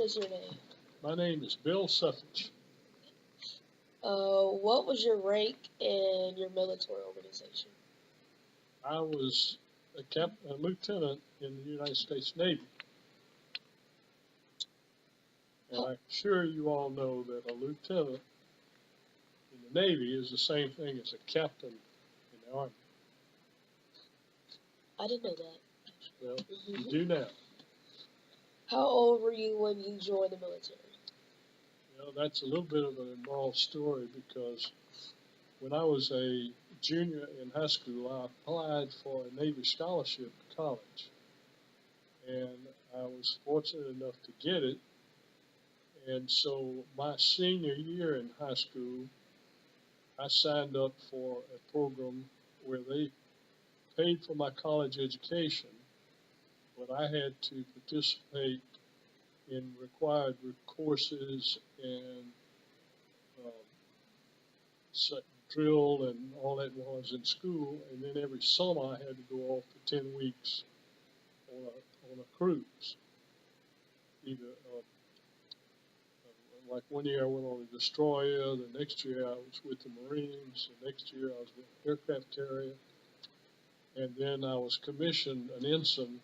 is your name? My name is Bill Suffich. What was your rank in your military organization? I was a lieutenant in the United States Navy. And I'm sure you all know that a lieutenant in the Navy is the same thing as a captain in the Army. I didn't know that. Well, you do now. How old were you when you joined the military? Well, that's a little bit of an involved story because when I was a junior in high school, I applied for a Navy scholarship to college. And I was fortunate enough to get it. And so my senior year in high school, I signed up for a program where they paid for my college education, but I had to participate in required courses and drill and all that was in school, and then every summer I had to go off for 10 weeks on a cruise. Either like one year I went on a destroyer, the next year I was with the Marines, the next year I was with an aircraft carrier, and then I was commissioned an ensign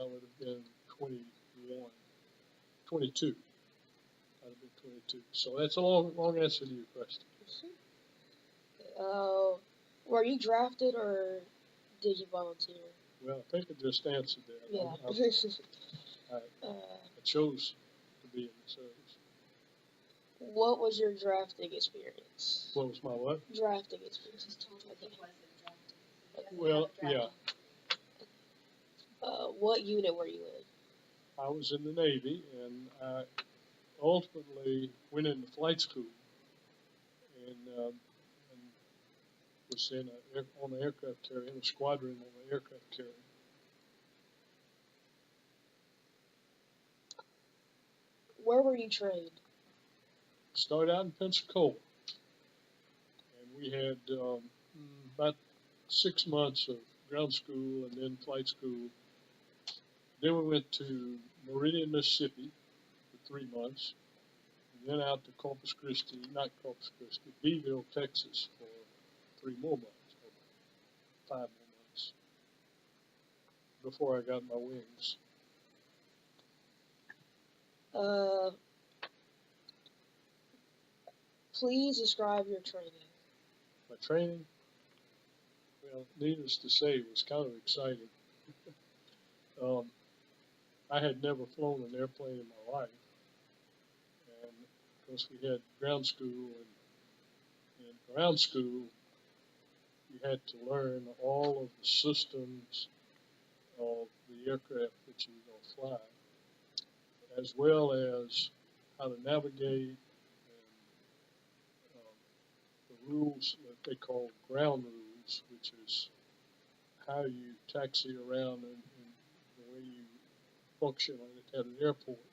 I would have been 21, 22. I'd have been 22. So that's a long answer to your question. Were you drafted or did you volunteer? Well, I think I just answered that. Yeah. I chose to be in the service. What was your drafting experience? What was my what? Drafting experience. Well, yeah. What unit were you in? I was in the Navy, and I ultimately went into flight school and was on the aircraft carrier, in a squadron on the aircraft carrier. Where were you trained? Started out in Pensacola, and we had about 6 months of ground school and then flight school. Then we went to Meridian, Mississippi for 3 months, and then out to Beeville, Texas for 3 more months, or 5 more months, before I got my wings. Please describe your training. My training, well, needless to say, it was kind of exciting. I had never flown an airplane in my life, and of course we had ground school, and in ground school you had to learn all of the systems of the aircraft that you were going to fly, as well as how to navigate and the rules that they call ground rules, which is how you taxi around and the way you function at an airport.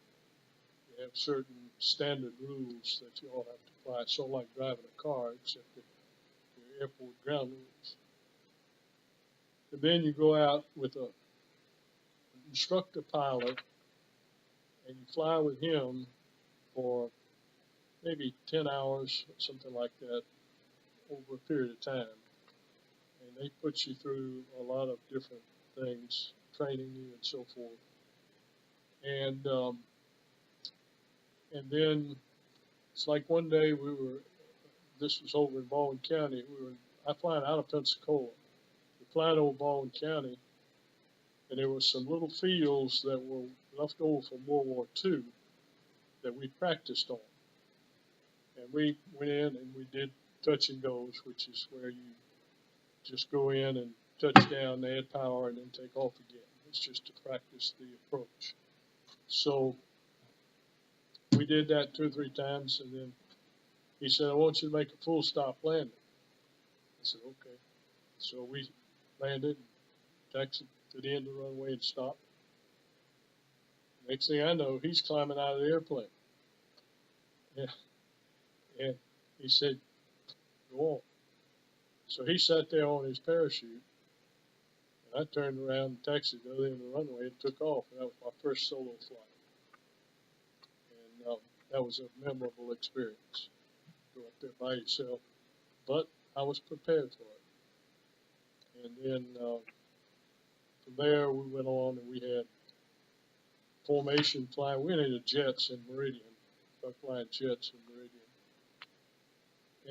You have certain standard rules that you all have to apply. It's sort of like driving a car, except that they're airport ground rules. And then you go out with an instructor pilot, and you fly with him for maybe 10 hours, something like that, over a period of time. And they put you through a lot of different things, training you and so forth. And then it's like one day this was over in Baldwin County. I flying out of Pensacola. We're flying over Baldwin County, and there were some little fields that were left over from World War II that we practiced on. And we went in and we did touch and goes, which is where you just go in and touch down, add power, and then take off again. It's just to practice the approach. So we did that 2 or 3 times, and then he said, I want you to make a full stop landing. I said, okay. So we landed, taxied to the end of the runway and stopped. Next thing I know, he's climbing out of the airplane. Yeah. And he said, go on. So he sat there on his parachute, And I turned around and taxied the other end of the runway and took off. And that was my first solo flight. And that was a memorable experience. Go up there by yourself. But I was prepared for it. And then from there we went on and we had formation flying. We went into jets in Meridian. Started flying jets in Meridian.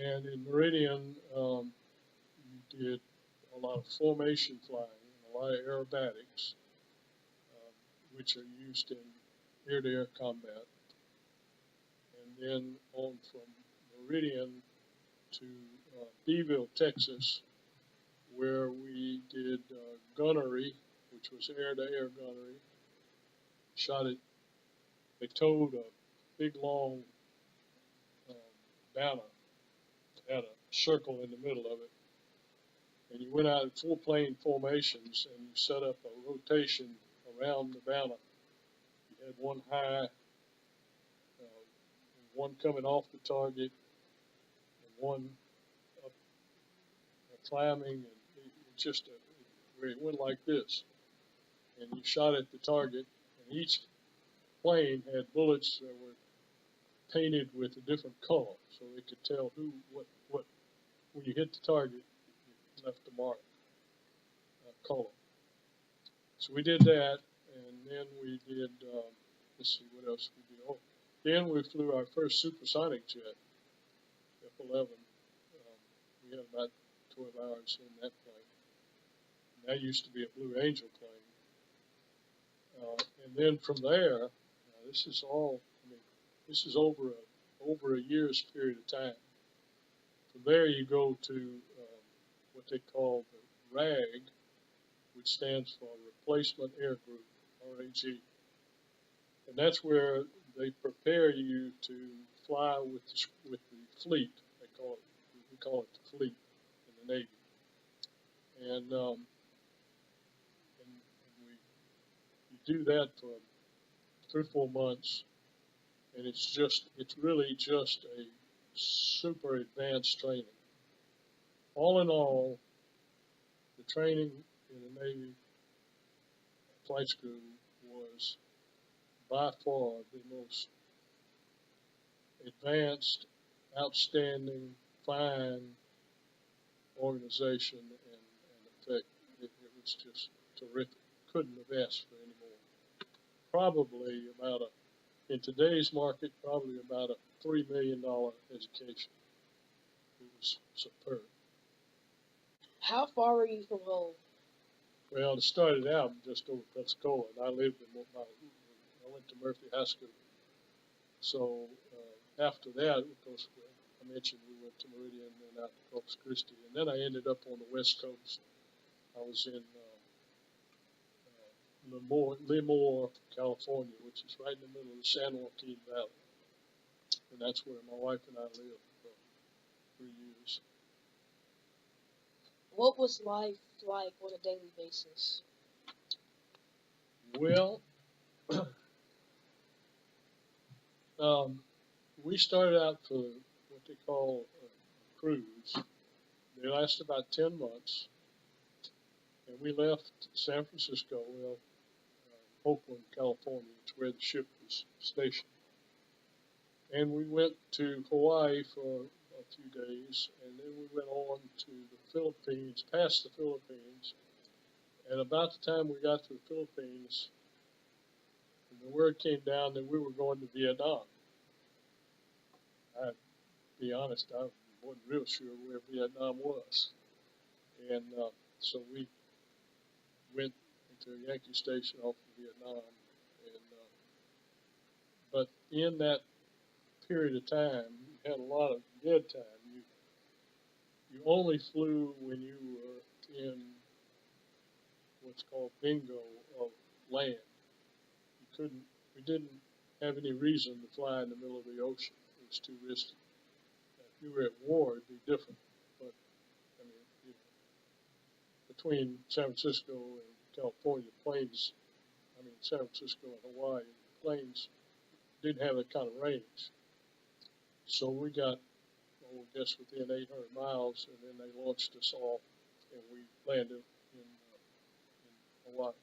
And in Meridian, you did a lot of formation flying, a lot of aerobatics, which are used in air-to-air combat. And then on from Meridian to Beeville, Texas, where we did gunnery, which was air-to-air gunnery. Shot it. They towed a big long banner, had a circle in the middle of it, and you went out in full plane formations and you set up a rotation around the banner. You had one high, one coming off the target, and one up climbing, and it went like this. And you shot at the target, and each plane had bullets that were painted with a different color, so they could tell what. When you hit the target, you left the mark, color. So we did that, and then we did. Let's see what else we did. Oh, then we flew our first supersonic jet, F-11. We had about 12 hours in that plane. And that used to be a Blue Angel plane. And then from there, this is all. I mean, this is over a year's period of time. From there, you go to what they call the RAG, which stands for Replacement Air Group, RAG. And that's where they prepare you to fly with the fleet. We call it the fleet in the Navy. And you do that for 3 or 4 months, and it's really just a super advanced training. All in all, the training in the Navy flight school was by far the most advanced, outstanding, fine organization and effect. It was just terrific. Couldn't have asked for any more. Probably in today's market, probably about a $3 million education. It was superb. How far were you from home? Well, it started out just over Pensacola, and I went to Murphy High School. So after that, of course, I mentioned we went to Meridian and then out to Corpus Christi, and then I ended up on the West Coast. I was in Lemoore, California, which is right in the middle of the San Joaquin Valley, and that's where my wife and I lived for 3 years. What was life like on a daily basis? Well, we started out for what they call a cruise. They lasted about 10 months, and we left San Francisco, Oakland, California, is where the ship was stationed. And we went to Hawaii for a few days, and then we went on to the Philippines, past the Philippines. And about the time we got to the Philippines, the word came down that we were going to Vietnam. I'd be honest, I wasn't real sure where Vietnam was. And so we went into a Yankee station off of Vietnam. But in that period of time, you had a lot of dead time. You only flew when you were in what's called bingo of land. We didn't have any reason to fly in the middle of the ocean. It was too risky. If you were at war, it'd be different. But I mean, between San Francisco and California, San Francisco and Hawaii, planes didn't have that kind of range. So we got, I guess, within 800 miles, and then they launched us off, and we landed in my wife.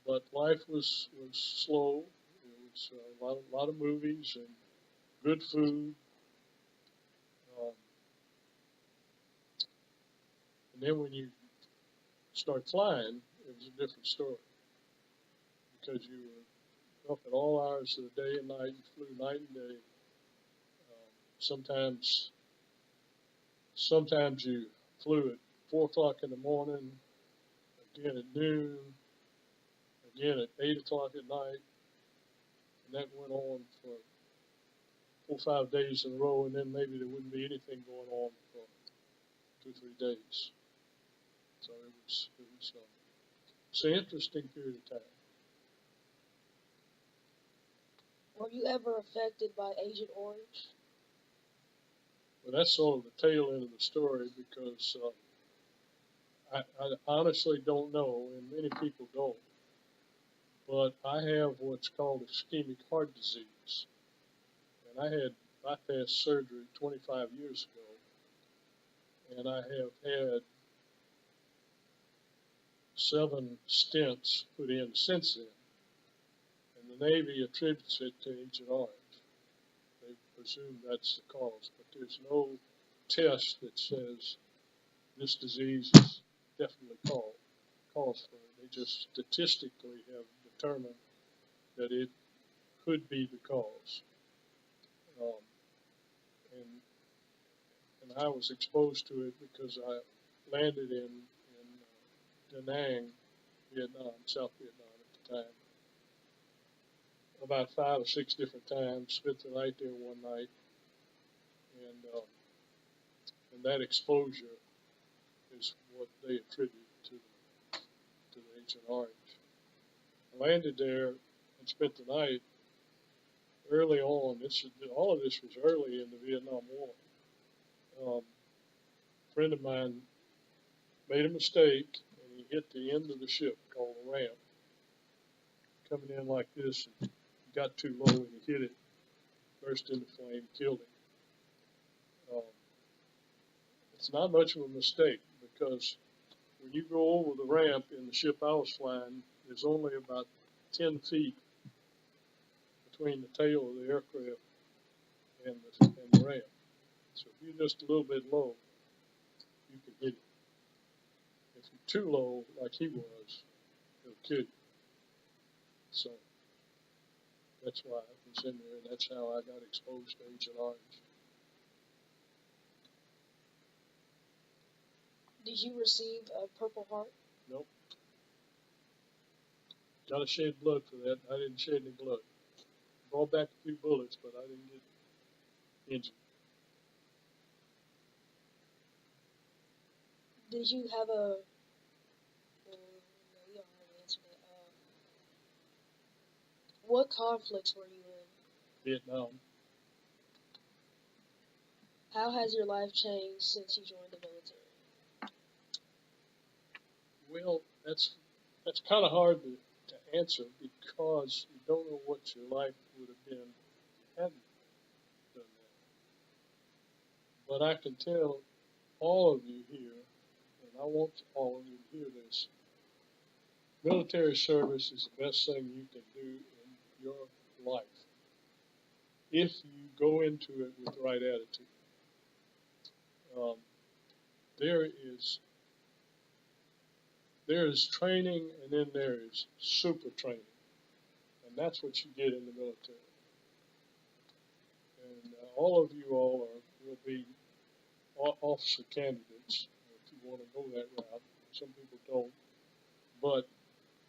But life was slow. It was a lot of movies and good food. Um, and then when you start flying, it was a different story because you were up at all hours of the day and night. You flew night and day. Sometimes, sometimes you flew at 4 o'clock in the morning, again at noon, again at 8 o'clock at night, and that went on for 4 or 5 days in a row, and then maybe there wouldn't be anything going on for 2 or 3 days. So it's an interesting period of time. Were you ever affected by Agent Orange? But that's sort of the tail end of the story because I honestly don't know, and many people don't. But I have what's called ischemic heart disease, and I had bypass surgery 25 years ago, and I have had 7 stents put in since then. And the Navy attributes it to Agent Orange. They presume that's the cause, but there's no test that says this disease is definitely cause for it. They just statistically have determined that it could be the cause. Um, and I was exposed to it because I landed in Da Nang, Vietnam, South Vietnam at the time, about 5 or 6 different times. Spent the night there one night, and that exposure is what they attribute to the Agent Orange. I landed there and spent the night early on. All of this was early in the Vietnam War. A friend of mine made a mistake, and he hit the end of the ship called the ramp, coming in like this, and he got too low, and he hit it, burst into flame, killed him. It's not much of a mistake because when you go over the ramp in the ship I was flying, there's only about 10 feet between the tail of the aircraft and the ramp. So if you're just a little bit low, you can hit it. If you're too low, like he was, it'll kill you. So that's why I was in there, and that's how I got exposed to Agent Orange. Did you receive a Purple Heart? Nope. Got to shed blood for that. I didn't shed any blood. Brought back a few bullets, but I didn't get injured. Did you have a? No, you don't have to answer that. What conflicts were you in? Vietnam. How has your life changed since you joined the military? Well, that's kind of hard to answer because you don't know what your life would have been if you hadn't done that. But I can tell all of you here, and I want all of you to hear this, military service is the best thing you can do in your life if you go into it with the right attitude. There is training, and then there is super training, and that's what you get in the military. And all of you all will be officer candidates if you want to go that route. Some people don't, but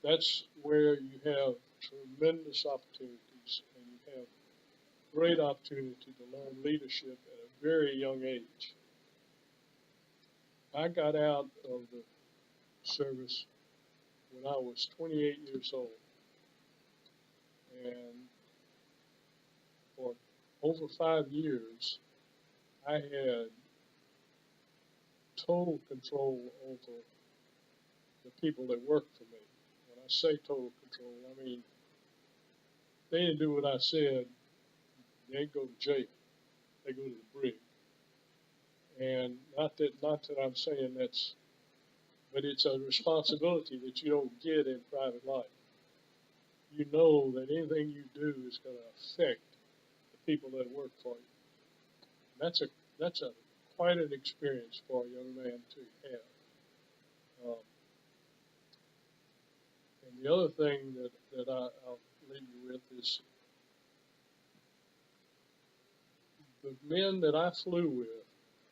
that's where you have tremendous opportunities, and you have great opportunity to learn leadership at a very young age. I got out of the service when I was 28 years old, and for over 5 years, I had total control over the people that worked for me. When I say total control, I mean they didn't do what I said, they'd go to jail. They go to the brig. And not that I'm saying that's but it's a responsibility that you don't get in private life. You know that anything you do is going to affect the people that work for you. That's a quite an experience for a young man to have. And the other thing that I'll leave you with is the men that I flew with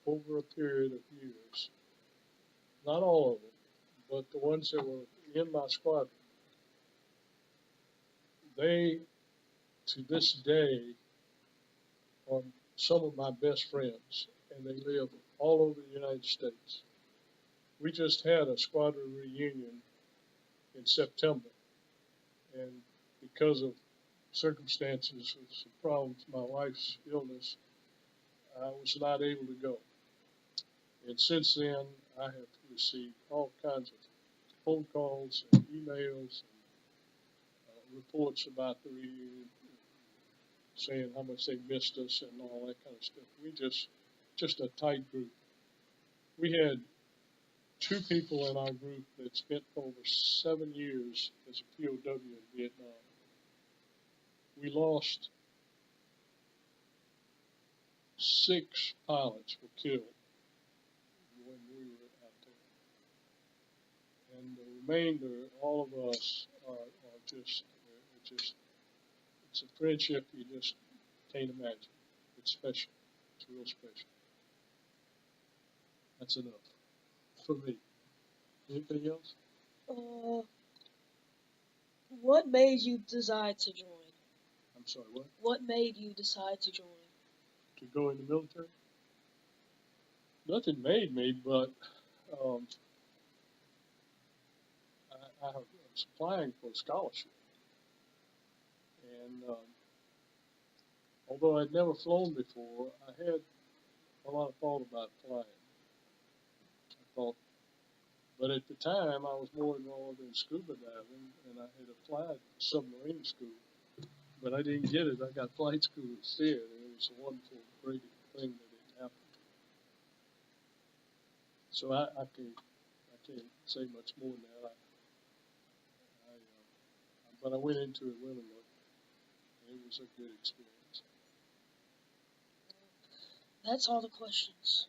over a period of years, not all of them, but the ones that were in my squadron, they, to this day, are some of my best friends, and they live all over the United States. We just had a squadron reunion in September, and because of circumstances with some problems, my wife's illness, I was not able to go. And since then, I have received all kinds of phone calls and emails and reports about the reunion, saying how much they missed us and all that kind of stuff. We just a tight group. We had 2 people in our group that spent over 7 years as a POW in Vietnam. We lost 6 pilots were killed when we were out there. And the remainder, all of us are just it's a friendship you just can't imagine. It's special. It's real special. That's enough for me. Anything else? What made you decide to join? I'm sorry, what? What made you decide to join? To go in the military? Nothing made me, but I was applying for a scholarship. And although I'd never flown before, I had a lot of thought about flying. I thought, but at the time I was more involved in scuba diving, and I had applied for submarine school, but I didn't get it. I got flight school instead, and it was a wonderful, great thing that it happened. So I can't say much more than that. But I went into it willingly, and it was a good experience. That's all the questions.